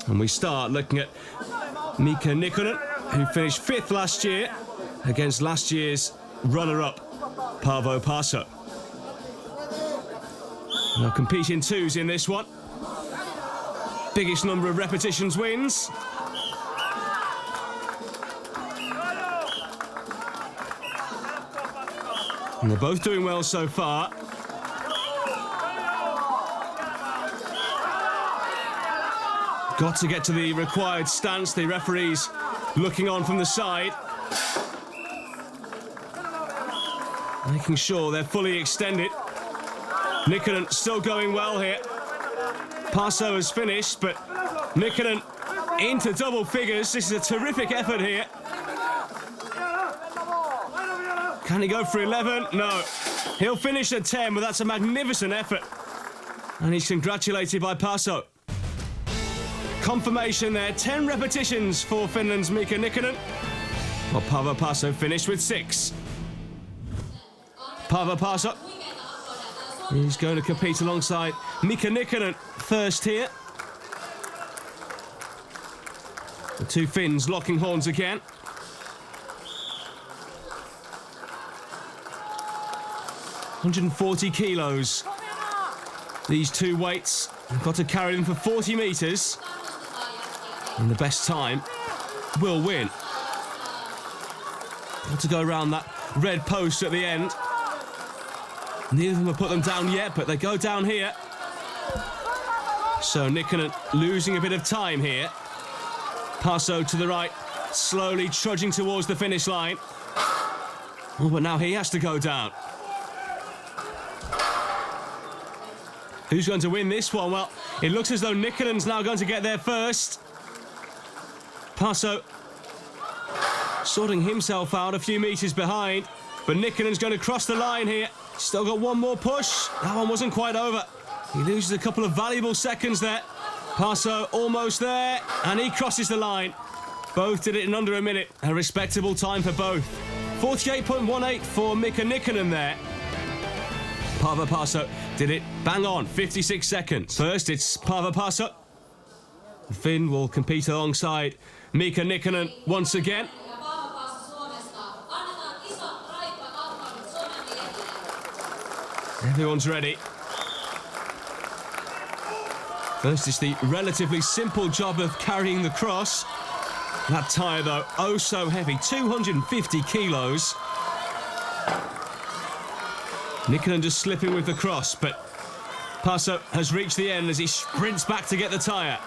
And we start looking at Mika Nikkonen, who finished 5th last year against last year's runner-up, Paavo Paso. They'll compete in twos in this one. Biggest number of repetitions wins. And they're both doing well so far. Got to get to the required stance. The referee's looking on from the side, making sure they're fully extended. Nikkonen still going well here. Paso has finished, but Nikkonen into double figures. This is a terrific effort here. Can he go for 11? No. He'll finish at 10, but that's a magnificent effort. And he's congratulated by Paso. Confirmation there, 10 repetitions for Finland's Mika Nikkonen. Well, Paavo Paso finished with 6. Paavo Paso, he's going to compete alongside Mika Nikkonen first here. The two Finns locking horns again. (140 kilos). These two weights have got to carry them for 40 metres. And the best time will win. Got to go around that red post at the end. Neither of them have put them down yet, but they go down here. So Nikkonen losing a bit of time here. Paso to the right, slowly trudging towards the finish line. Oh, but now he has to go down. Who's going to win this one? Well, it looks as though Nikkonen's now going to get there first. Paso sorting himself out a few metres behind, but Nikkonen's going to cross the line here. Still got one more push. That one wasn't quite over. He loses a couple of valuable seconds there. Paso almost there, and he crosses the line. Both did it in under a minute. A respectable time for both. 48.18 for Mika Nikkonen there. Paavo Paso did it bang on, 56 seconds. First, it's Paavo Paso. The Finn will compete alongside Mika Nikkonen once again. Everyone's ready. First is the relatively simple job of carrying the cross. That tyre, though, oh so heavy, 250 kilos. Nikkonen just slipping with the cross, but Paso has reached the end as he sprints back to get the tyre.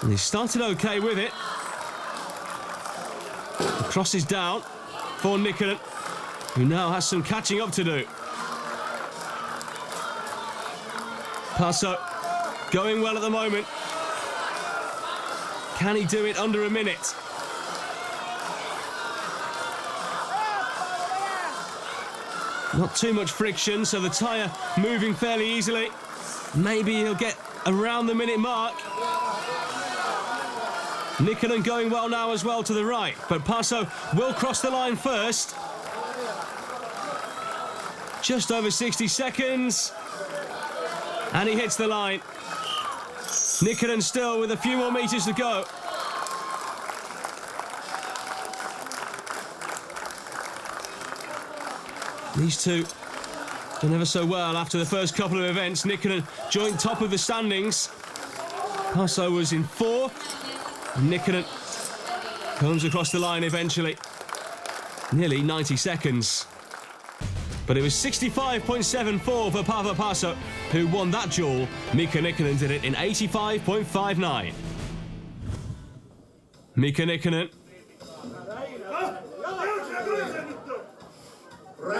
And he started okay with it. The cross is down for Nikkonen, who now has some catching up to do. Paso going well at the moment. Can he do it under a minute? Not too much friction, so the tyre moving fairly easily. Maybe he'll get around the minute mark. Nikkonen going well now as well to the right, but Paso will cross the line first. Just over 60 seconds. And he hits the line. Nikkonen still with a few more metres to go. These two done ever so well after the first couple of events. Nikkonen joint top of the standings. Paso was in 4th. Nikkonen comes across the line eventually. Nearly 90 seconds. But it was 65.74 for Paavo Paso, who won that duel. Mika Nikkonen did it in 85.59. Mika Nikkonen.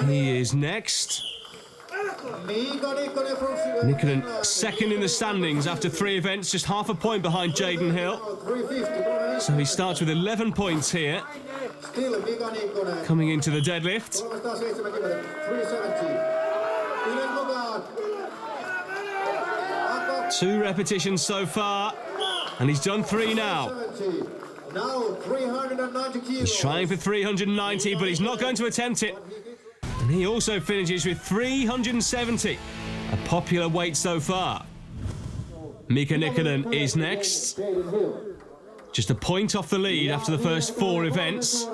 He is next. Nikkonen second in the standings after 3 events, just half a point behind Jaden Hill. So he starts with 11 points here. Coming into the deadlift. 2 repetitions so far, and he's done 3 now. He's trying for 390, but he's not going to attempt it. And he also finishes with 370. A popular weight so far. Mika Nikkonen is next. Just a point off the lead after the first 4 events.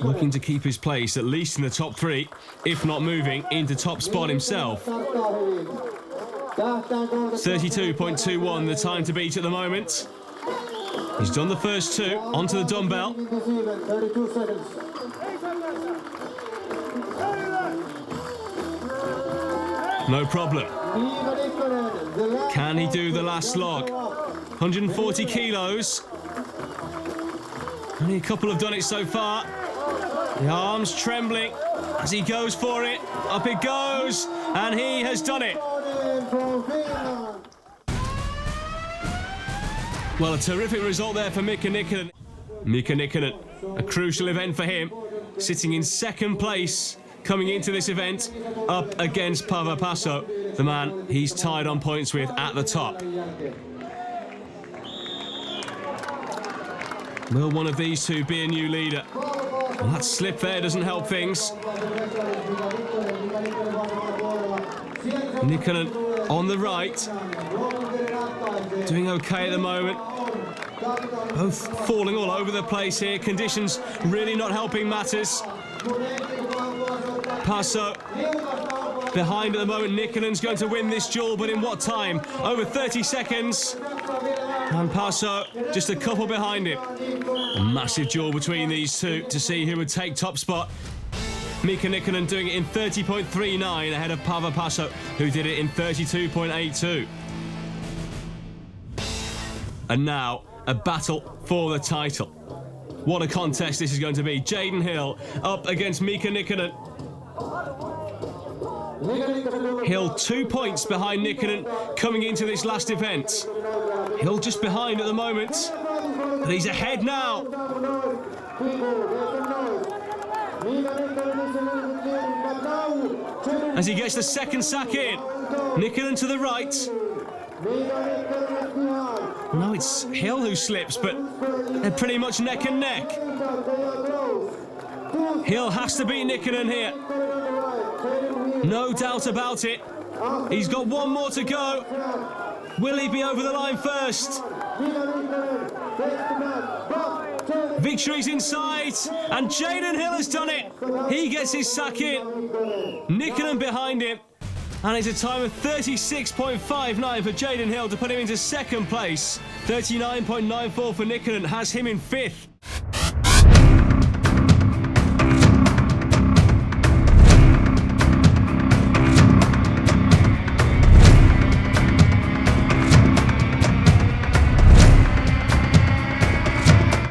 Looking to keep his place at least in the top 3, if not moving into top spot himself. 32.21 the time to beat at the moment. He's done the first 2 onto the dumbbell. No problem. Can he do the last log? 140 kilos. Only a couple have done it so far. The arms trembling as he goes for it. Up it goes, and he has done it. Well, a terrific result there for Mika Nikkonen. Mika Nikkonen, a crucial event for him, sitting in 2nd place coming into this event, up against Paavo Passo, the man he's tied on points with at the top. Will one of these two be a new leader? Well, that slip there doesn't help things. Nikkonen on the right, doing okay at the moment. Both falling all over the place here. Conditions really not helping matters. Passo behind at the moment. Nikkonen's going to win this duel, but in what time? Over 30 seconds. And Passo just a couple behind him. A massive duel between these two to see who would take top spot. Mika Nikkonen doing it in 30.39 ahead of Paavo Passo, who did it in 32.82. And now, a battle for the title. What a contest this is going to be. Jaden Hill up against Mika Nikkonen. Hill 2 points behind Nikkonen coming into this last event. Hill just behind at the moment, but he's ahead now. As he gets the 2nd sack in, Nikkonen to the right. No, it's Hill who slips, but they're pretty much neck and neck. Hill has to beat Nikkonen here. No doubt about it. He's got one more to go. Will he be over the line first? Victory's in sight, and Jaden Hill has done it. He gets his sack in. Nikkonen behind him. And it's a time of 36.59 for Jaden Hill to put him into 2nd place. 39.94 for Nikkonen has him in 5th.